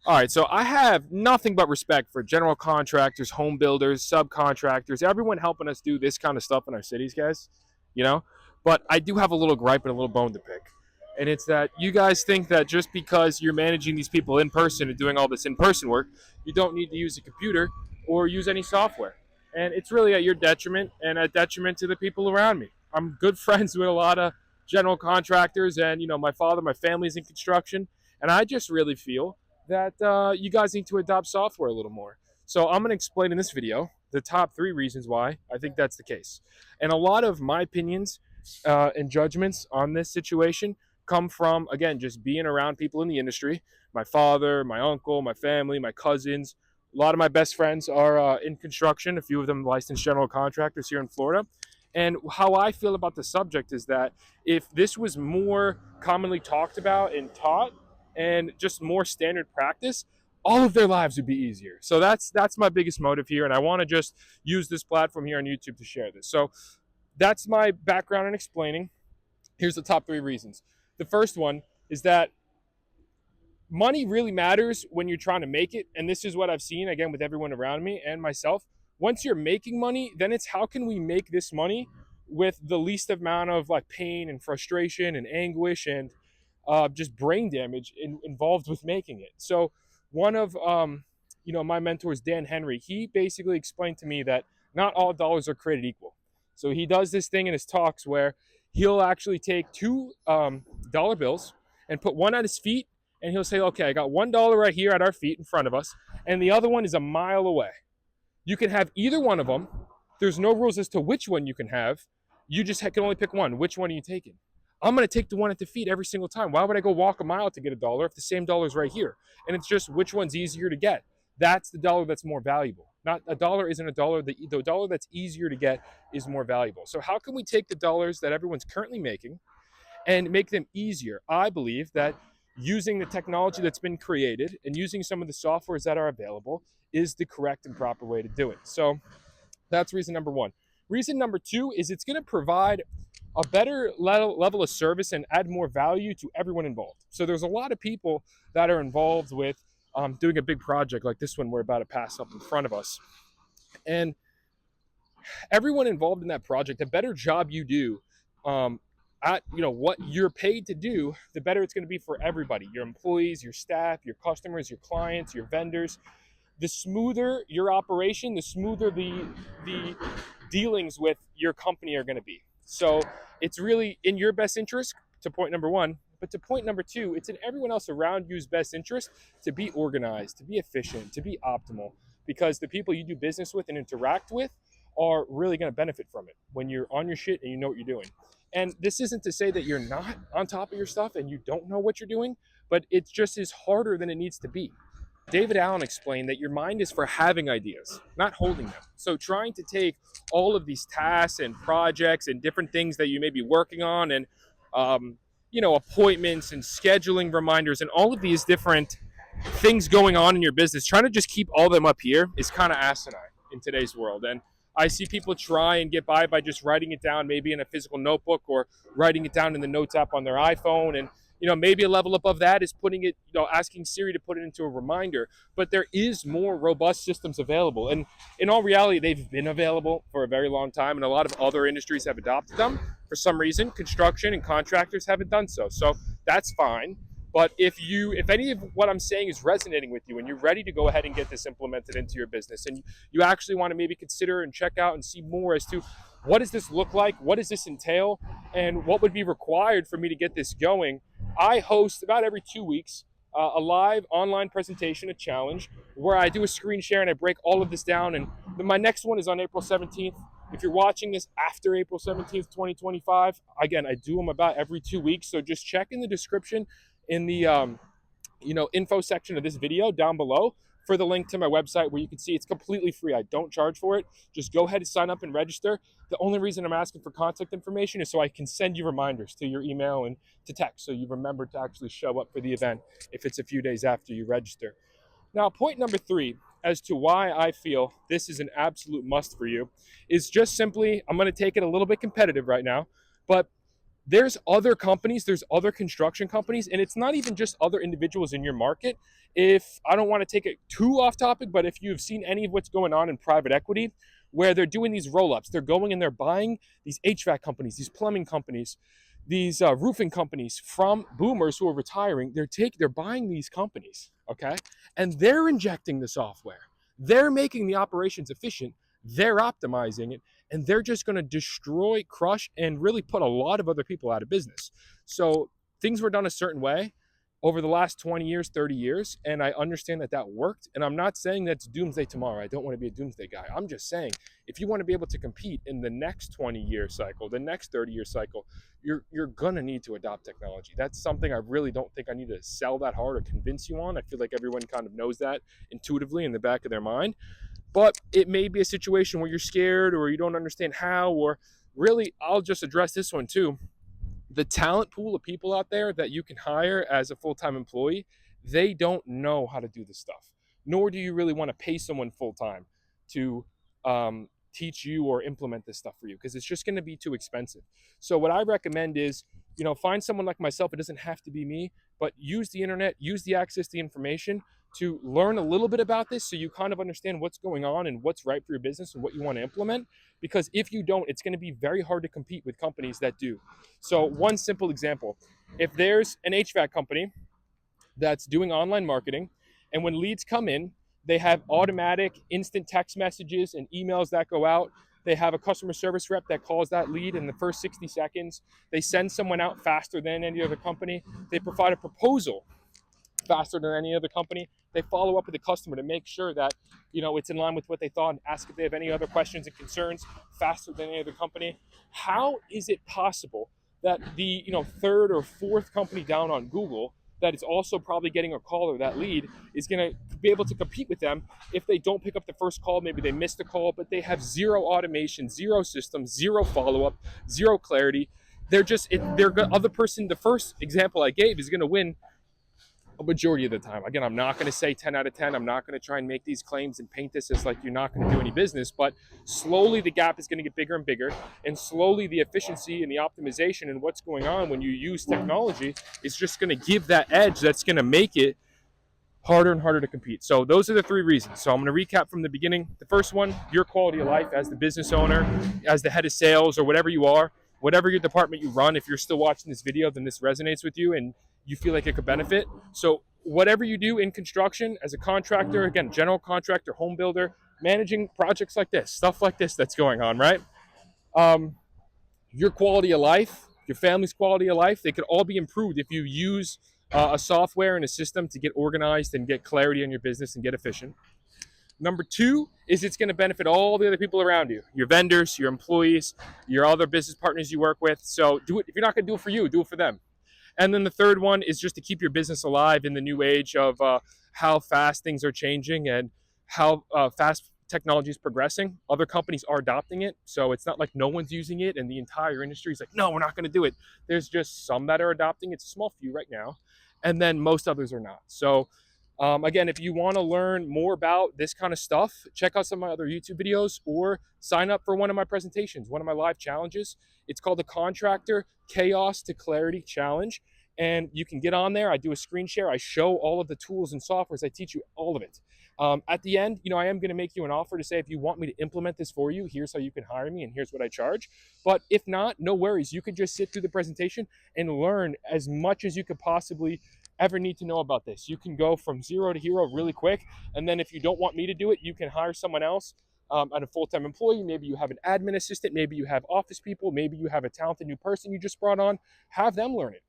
All right, so I have nothing but respect for general contractors, home builders, subcontractors, everyone helping us do this kind of stuff in our cities, guys. You know, but I do have a little gripe and a little bone to pick, and it's that you guys think that just because you're managing these people in person and doing all this in-person work, you don't need to use a computer or use any software, and it's really at your detriment and a detriment to the people around me. I'm good friends with a lot of general contractors, and my father, my family's in construction, and I just really feel that you guys need to adopt software a little more. So I'm going to explain in this video the top 3 reasons why I think that's the case. And a lot of my opinions and judgments on this situation come from, again, just being around people in the industry. My father, my uncle, my family, my cousins. A lot of my best friends are in construction, a few of them licensed general contractors here in Florida. And how I feel about the subject is that if this was more commonly talked about and taught, and just more standard practice, all of their lives would be easier. So that's my biggest motive here, and I want to just use this platform here on YouTube to share this. So that's my background in explaining. Here's the top 3 reasons. The first one is that money really matters when you're trying to make it, and this is what I've seen again with everyone around me and myself. Once you're making money, then it's how can we make this money with the least amount of like pain and frustration and anguish and just brain damage involved with making it. So one of my mentors, Dan Henry, he basically explained to me that not all dollars are created equal. So he does this thing in his talks where he'll actually take two dollar bills and put one at his feet, and he'll say, okay, I got $1 right here at our feet in front of us, and the other one is a mile away. You can have either one of them. There's no rules as to which one you can have. You just can only pick one. Which one are you taking? I'm going to take the one at the feet every single time. Why would I go walk a mile to get $1 if the same dollar is right here? And it's just which one's easier to get. That's the dollar that's more valuable. Not a dollar isn't a dollar. The dollar that's easier to get is more valuable. So how can we take the dollars that everyone's currently making and make them easier? I believe that using the technology that's been created and using some of the softwares that are available is the correct and proper way to do it. So that's reason number one. Reason number two is it's going to provide a better level of service and add more value to everyone involved. So there's a lot of people that are involved with doing a big project like this one we're about to pass up in front of us. And everyone involved in that project, the better job you do at what you're paid to do, the better it's going to be for everybody, your employees, your staff, your customers, your clients, your vendors. The smoother your operation, the smoother the dealings with your company are going to be. So it's really in your best interest, to point number one. But to point number two, it's in everyone else around you's best interest to be organized, to be efficient, to be optimal, because the people you do business with and interact with are really going to benefit from it when you're on your shit and you know what you're doing. And this isn't to say that you're not on top of your stuff and you don't know what you're doing, but it just is harder than it needs to be. David Allen explained that your mind is for having ideas, not holding them. So trying to take all of these tasks and projects and different things that you may be working on and, appointments and scheduling reminders and all of these different things going on in your business, trying to just keep all of them up here is kind of asinine in today's world. And I see people try and get by just writing it down, maybe in a physical notebook or writing it down in the notes app on their iPhone. And maybe a level above that is putting it, asking Siri to put it into a reminder. But there is more robust systems available. And in all reality, they've been available for a very long time. And a lot of other industries have adopted them. For some reason, construction and contractors haven't done so. So that's fine. But if any of what I'm saying is resonating with you and you're ready to go ahead and get this implemented into your business and you actually want to maybe consider and check out and see more as to what does this look like, what does this entail, and what would be required for me to get this going, I host about every 2 weeks a live online presentation, a challenge, where I do a screen share and I break all of this down. And my next one is on April 17th. If you're watching this after April 17th, 2025, again, I do them about every 2 weeks. So just check in the description in the info section of this video down below for the link to my website where you can see it's completely free. I don't charge for it. Just go ahead and sign up and register. The only reason I'm asking for contact information is so I can send you reminders to your email and to text so you remember to actually show up for the event if it's a few days after you register. Now, point number 3 as to why I feel this is an absolute must for you is just simply, I'm going to take it a little bit competitive right now, but There's other companies, there's other construction companies, and it's not even just other individuals in your market. If I don't want to take it too off topic, but if you've seen any of what's going on in private equity, where they're doing these roll-ups, they're going and they're buying these HVAC companies, these plumbing companies, these roofing companies from boomers who are retiring. They're buying these companies, okay, and they're injecting the software. They're making the operations efficient. They're optimizing it, and they're just going to destroy, crush, and really put a lot of other people out of business. So things were done a certain way over the last 20 years, 30 years, and I understand that that worked. And I'm not saying that's doomsday tomorrow. I don't want to be a doomsday guy. I'm just saying if you want to be able to compete in the next 20-year cycle, the next 30-year cycle, you're going to need to adopt technology. That's something I really don't think I need to sell that hard or convince you on. I feel like everyone kind of knows that intuitively in the back of their mind. But it may be a situation where you're scared or you don't understand how, or really, I'll just address this one too. The talent pool of people out there that you can hire as a full-time employee, they don't know how to do this stuff. Nor do you really want to pay someone full-time to teach you or implement this stuff for you, because it's just going to be too expensive. So what I recommend is, find someone like myself. It doesn't have to be me, but use the internet, use the access to the information to learn a little bit about this so you kind of understand what's going on and what's right for your business and what you want to implement. Because if you don't, it's going to be very hard to compete with companies that do. So one simple example, if there's an HVAC company that's doing online marketing, and when leads come in, they have automatic instant text messages and emails that go out. They have a customer service rep that calls that lead in the first 60 seconds. They send someone out faster than any other company. They provide a proposal faster than any other company. They follow up with the customer to make sure that it's in line with what they thought, and ask if they have any other questions and concerns faster than any other company. How is it possible that the third or fourth company down on Google that is also probably getting a call or that lead is going to be able to compete with them if they don't pick up the first call? Maybe they missed a call, but they have zero automation, zero system, zero follow-up, zero clarity. The other person, the first example I gave, is going to win a majority of the time. Again, I'm not going to say 10 out of 10. I'm not going to try and make these claims and paint this as like you're not going to do any business, but slowly the gap is going to get bigger and bigger, and slowly the efficiency and the optimization and what's going on when you use technology is just going to give that edge that's going to make it harder and harder to compete. So those are the three reasons. So I'm going to recap from the beginning. The first one, your quality of life as the business owner, as the head of sales, or whatever you are, whatever your department you run. If you're still watching this video, then this resonates with you and you feel like it could benefit. So whatever you do in construction as a contractor, again, general contractor, home builder, managing projects like this, stuff like this that's going on, right? Your quality of life, your family's quality of life, they could all be improved if you use a software and a system to get organized and get clarity in your business and get efficient. Number two is it's going to benefit all the other people around you, your vendors, your employees, your other business partners you work with. So do it. If you're not going to do it for you, do it for them. And then the third one is just to keep your business alive in the new age of how fast things are changing and how fast technology is progressing. Other companies are adopting it. So it's not like no one's using it and the entire industry is like, no, we're not going to do it. There's just some that are adopting. It's a small few right now. And then most others are not. So again, if you want to learn more about this kind of stuff, check out some of my other YouTube videos or sign up for one of my presentations, one of my live challenges. It's called the Contractor Chaos to Clarity Challenge. And you can get on there. I do a screen share. I show all of the tools and softwares. I teach you all of it. At the end, I am going to make you an offer to say, if you want me to implement this for you, here's how you can hire me and here's what I charge. But if not, no worries. You can just sit through the presentation and learn as much as you could possibly ever need to know about this. You can go from zero to hero really quick. And then if you don't want me to do it, you can hire someone else, and a full-time employee. Maybe you have an admin assistant. Maybe you have office people. Maybe you have a talented new person you just brought on. Have them learn it.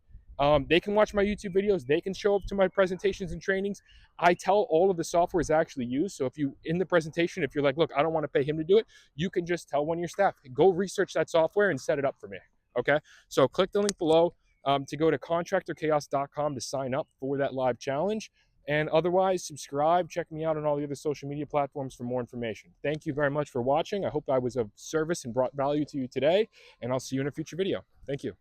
They can watch my YouTube videos. They can show up to my presentations and trainings. I tell all of the softwares I actually use. So if you, in the presentation, if you're like, look, I don't want to pay him to do it, you can just tell one of your staff, go research that software and set it up for me. Okay. So click the link below to go to contractorchaos.com to sign up for that live challenge. And otherwise, subscribe, check me out on all the other social media platforms for more information. Thank you very much for watching. I hope I was of service and brought value to you today, and I'll see you in a future video. Thank you.